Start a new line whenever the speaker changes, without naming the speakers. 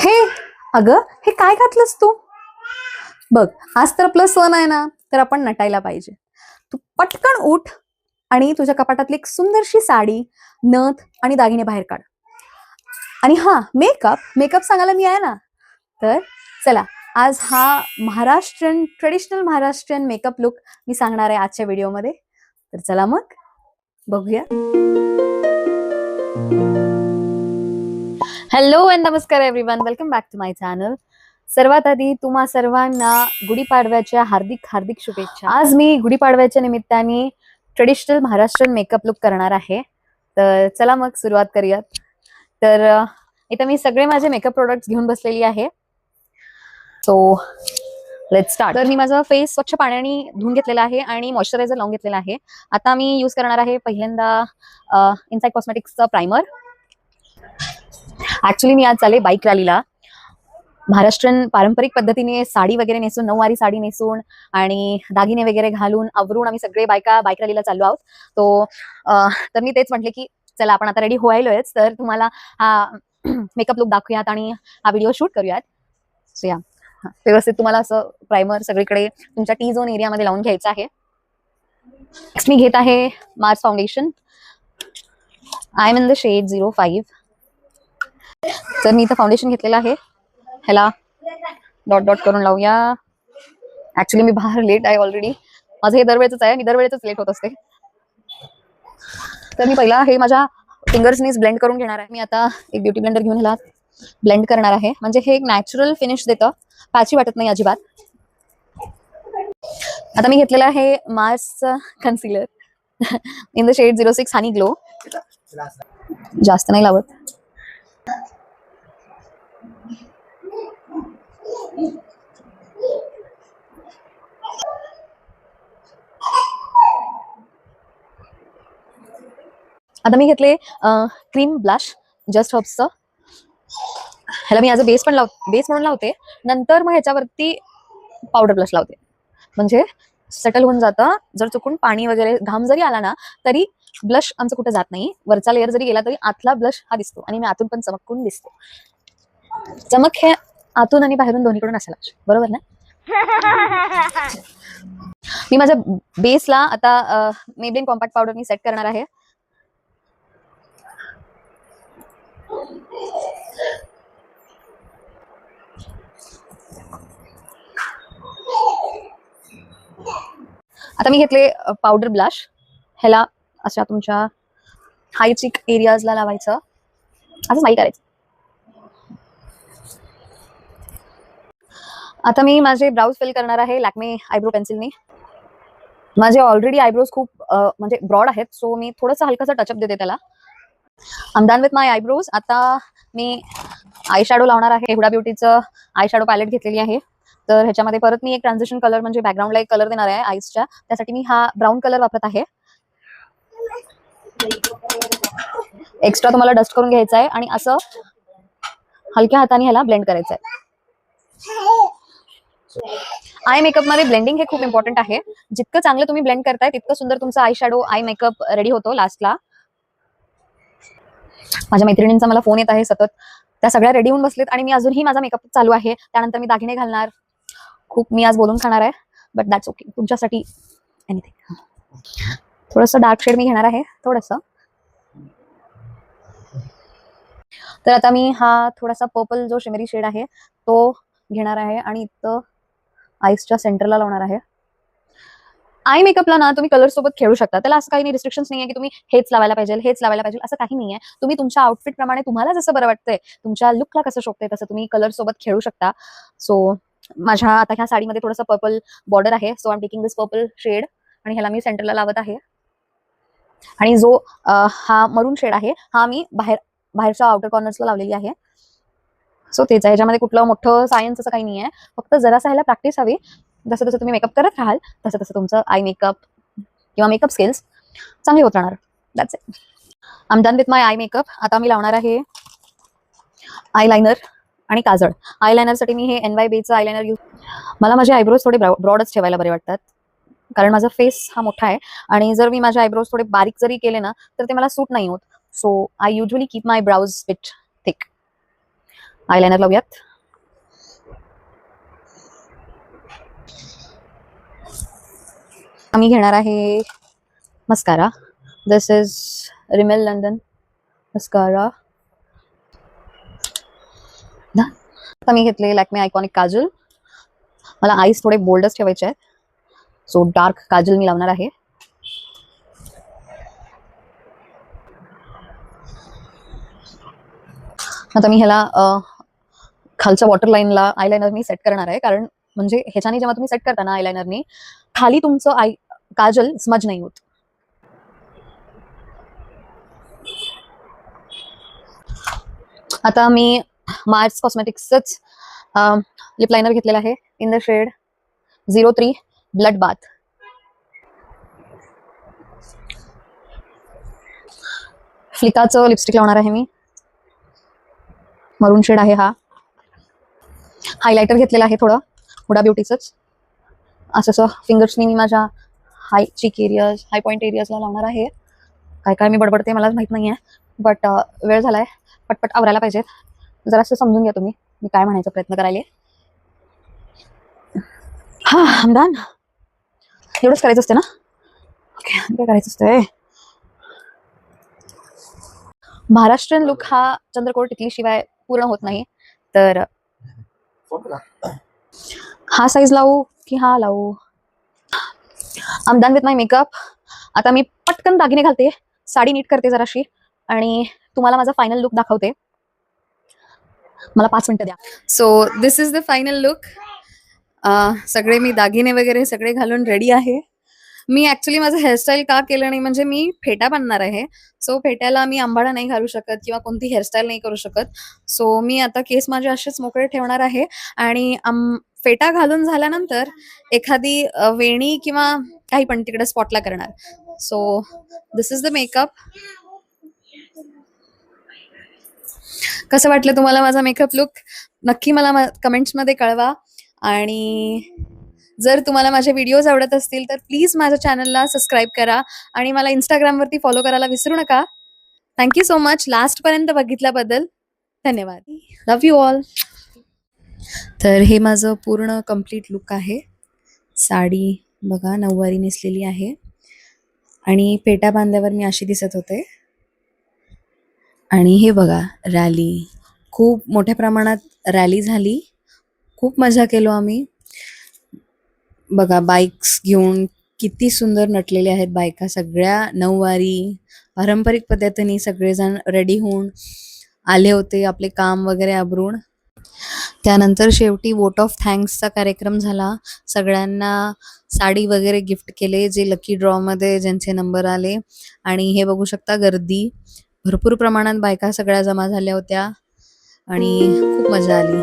हे अगं, हे काय घातलंस तू? बघ, आज तर आपला सण आहे ना, तर आपण नटायला पाहिजे. तू पटकन उठ आणि तुझ्या कपाटातली एक सुंदरशी साडी, नथ आणि दागिने बाहेर काढ. आणि हा, मेकअप मेकअप सांगायला मी आहे ना. तर चला, आज हा ट्रेडिशनल महाराष्ट्रीयन मेकअप लुक मी सांगणार आहे आजच्या व्हिडिओमध्ये. तर चला मग बघूया. हॅलो अँड नमस्कार everyone, welcome back to my channel. सर्वात आधी तुम्हा सर्वांना गुढीपाडव्याच्या हार्दिक हार्दिक शुभेच्छा. आज मी गुढीपाडव्याच्या निमित्ताने ट्रेडिशनल महाराष्ट्रीयन मेकअप लुक करणार आहे. तर चला मग सुरुवात करूयात. तर इथे मी सगळे माझे मेकअप प्रोडक्ट्स घेऊन बसलेली आहे. So let's start. तर मी माझा फेस स्वच्छ पाण्याने धुवून घेतलेला आहे आणि मॉइश्चरायझर लावून घेतलेला आहे. आता मी यूज करणार आहे पहिल्यांदा इनसाइड कॉस्मेटिक्सचं प्रायमर. ऍक्च्युली मी आज चालले बाईक रॅलीला. महाराष्ट्रीयन पारंपरिक पद्धतीने साडी वगैरे नेसून, नऊवारी साडी नेसून आणि दागिने वगैरे घालून आवरून आम्ही सगळे बायका बाईक रॅलीला चाललो आहोत. तर मी तेच म्हटले की चला आपण आता रेडी व्हायलोयच, तर तुम्हाला हा मेकअप लुक दाखवूयात आणि हा व्हिडिओ शूट करूयात. सो या, व्यवस्थित तुम्हाला असं प्रायमर सगळीकडे तुमच्या टी झोन एरियामध्ये लावून घ्यायचं आहे. नेक्स्ट मी घेत आहे Mars foundation. I am in the shade 05. तर मी इथं फाउंडेशन घेतलेलं आहे. ह्याला डॉट डॉट करून लावूया. ऍक्च्युली मी बाहेर लेट आहे ऑलरेडी. माझं हे दरवेळेच आहे, मी दरवेळेच लेट होत असते. तर मी पहिला हे माझ्या फिंगर्सनीच ब्लेंड करून घेणार आहे. मी आता एक ब्युटी ब्लेंडर घेऊन ह्याला ब्लेंड करणार आहे. म्हणजे हे एक नॅचरल फिनिश देतं, पॅची वाटत नाही अजिबात. आता मी घेतलेला आहे Mars concealer in the shade 06 honey glow. जास्त नाही लावत. आता मी घेतले क्रीम ब्लश जस्ट हर्ब्सचं. ह्याला मी ॲज अ बेस म्हणून लावते. नंतर मग ह्याच्यावरती पावडर ब्लश लावते. म्हणजे सेटल होऊन जातं. जर चुकून पाणी वगैरे घाम जरी आला ना तरी ब्लश आमचं कुठे जात नाही. वरचा लेअर जरी गेला तरी आतला ब्लश हा दिसतो आणि मी आतून पण चमकून दिसतो. चमक हे आतून आणि बाहेरून दोन्हीकडून असायला, बरोबर ना? मी माझ्या बेसला आता मेबलिन कॉम्पॅक्ट पावडर मी सेट करणार आहे. आता मी घेतले पावडर ब्लश. ह्याला अशा तुमच्या हाय चिक एरियाजला लावायचं, असं स्माइल करायचं. आता मी माझे ब्राउज फिल करणार आहे लॅक्मे आयब्रो पेन्सिलने. माझे ऑलरेडी आयब्रोज खूप म्हणजे ब्रॉड आहेत, सो मी थोडंसं हलकंसं टचअप देते त्याला. I am done with my eyebrows. आता मी आय शॅडो लावणार आहे. हुडा ब्युटीचं आय शॅडो पॅलेट घेतलेली आहे. तर ह्याच्यामध्ये परत मी एक ट्रान्झिशन कलर म्हणजे बॅकग्राऊंडला एक कलर देणार आहे आईसच्या. त्यासाठी मी हा ब्राऊन कलर वापरत आहे. एक्स्ट्रा तुम्हाला डस्ट करून घ्यायचा आहे आणि असं हलक्या हाताने ह्याला ब्लेंड करायचं आहे. आय मेकअप मध्ये ब्लेंडिंग हे खूप इम्पॉर्टंट आहे. जितकं चांगलं तुम्ही ब्लेंड करताय तितकं सुंदर तुमचं eye shadow eye makeup ready होतो लास्टला. माझ्या मैत्रिणींचा मला फोन येत आहे सतत. त्या सगळ्या रेडी होऊन बसलेत आणि मी अजूनही माझा मेकअप चालू आहे. त्यानंतर मी दागिने घालणार. खूप मी आज बोलून खाणार आहे, बट दॅट्स ओके. तुमच्यासाठी एनिथिंग. थोडंसं डार्क शेड मी घेणार आहे, थोडंसं. तर आता मी हा थोडासा पर्पल जो शिमरी शेड आहे तो घेणार आहे आणि इथं आईसच्या सेंटरला लावणार आहे. आय मेकअपला ना तुम्ही कलर सोबत खेळू शकता. त्याला असं काही रिस्ट्रिक्शन्स नाहीये की तुम्ही हेच लावायला पाहिजे असं काही नाहीये. तुम्ही तुमच्या आउटफिट प्रमाणे तुम्हाला जसं बरं वाटतंय, तुमच्या लुकला कसं शोभतंय तसं तुम्ही कलर सोबत खेळू शकता. सो माझ्या आता ह्या साडीमध्ये थोडंसं पर्पल बॉर्डर आहे. So I am taking this purple shade आणि ह्याला मी सेंटरला लावत आहे. आणि जो हा मरून शेड आहे हा मी बाहेरच्या आउटर कॉर्नर्सला लावलेली आहे. सो तेच आहे. ह्याच्यामध्ये कुठलं मोठं सायन्स असं काही नाहीये. फक्त जरासा ह्याला प्रॅक्टिस हवी. जसं जसं तुम्ही मेकअप करत राहाल तसं तसं तुमचं आय मेकअप किंवा मेकअप स्किल्स चांगले होत राहणार. That's it. I am done with my eye makeup. आता मी लावणार आहे आयलायनर आणि काजळ. आयलायनरसाठी मी हे NYBचं आयलायनर मला माझे आयब्रोज थोडे ब्रॉडच ठेवायला बरे वाटतात, कारण माझा फेस हा मोठा आहे आणि जर मी माझे आयब्रोज थोडे बारीक जरी केले ना तर ते मला सूट नाही होत. So I usually keep my brows bit thick. Eyeliner लावूयात. आम्ही घेणार आहे mascara. This is Rimmel London mascara. आता मी घेतले लॅक्मे आयकॉनिक काजल. मला आईस थोडे बोल्डच ठेवायचे आहेत, सो डार्क काजल मी लावणार आहे. आता मी ह्याला खालच्या वॉटर लाईनला आयलाइनर मी सेट करणार आहे, कारण म्हणजे ह्याच्याने जेव्हा तुम्ही सेट करता ना आयलाइनरने, खाली तुमचं काजल स्मज नाही होत. आता मी मार्स कॉस्मेटिक्सच लिप लायनर घेतलेला आहे in the shade 03 blood bath. फ्लिकाचं लिपस्टिक लावणार आहे मी. मरून शेड आहे हा. हायलायटर घेतलेला आहे थोडं हुडा ब्युटीचंच. असं फिंगर्सनी मी माझ्या हाय चीक एरियाज, हाय पॉईंट एरियाजला लावणार आहे. काय काय मी बडबडते मलाच माहित नाहीये, बट वेळ झालाय, पटपट आवरायला पाहिजेत. जरासं समजून घ्या तुम्ही मी काय म्हणायचा प्रयत्न करायले. हा हमदान एवढंच करायचं असते ना. ओके, काय करायचं असतंय. महाराष्ट्रीयन लुक हा चंद्रकोर टिकली शिवाय पूर्ण होत नाही. तर हा साईज लावू की हा लावू. I am done with my makeup. आता मी पटकन दागिने घालते, साडी नीट करते जराशी आणि तुम्हाला माझा फायनल लुक दाखवते. मला 5 मिनिटं द्या. So this is the final look. सगळे मी दागिने वगैरे सगळे घालून रेडी आहे. मी ऍक्च्युली माझं हेअरस्टाईल का केलं नाही, म्हणजे मी फेटा बांधणार आहे. सो फेट्याला मी अंबाडा नाही घालू शकत किंवा कोणती हेअरस्टाईल नाही करू शकत. सो मी आता केस माझे असेच मोकळे ठेवणार आहे आणि फेटा घालून झाल्यानंतर एखादी वेणी किंवा काही पण तिकडे स्पॉटला करणार. So this is the makeup. कसं वाटलं तुम्हाला माझा मेकअप लुक? नक्की मला कमेंट्समध्ये कळवा. आणि जर तुम्हाला माझे व्हिडिओज आवडत असतील तर प्लीज माझ्या चॅनलला सबस्क्राईब करा आणि मला इंस्टाग्रामवरती फॉलो करायला विसरू नका. थँक्यू सो मच लास्टपर्यंत बघितल्याबद्दल. धन्यवाद. Love you all. तर हे माझं पूर्ण कम्प्लीट लुक आहे. साडी बघा नऊवारी नेसलेली आहे आणि पेटा बांधल्यावर मी अशी दिसत होते. आणि हे बघा रॅली, खूप मोठ्या प्रमाणात रॅली झाली, खूप मजा केलो आम्ही. बघा बाईक्स घेऊन किती सुंदर नटलेले आहेत बायका, सगळ्या नऊवारी पारंपरिक पद्धतीने सगळेजण रेडी होऊन आले होते आपले काम वगैरे आवरून. त्यानंतर शेवटी वोट ऑफ थँक्सचा कार्यक्रम झाला. सगळ्यांना साडी वगैरे गिफ्ट केले जे लकी ड्रॉमध्ये ज्यांचे नंबर आले. आणि हे बघू शकता गर्दी, भरपूर प्रमाणात बायका सगळ्या जमा झाल्या होत्या आणि खूप मजा आली.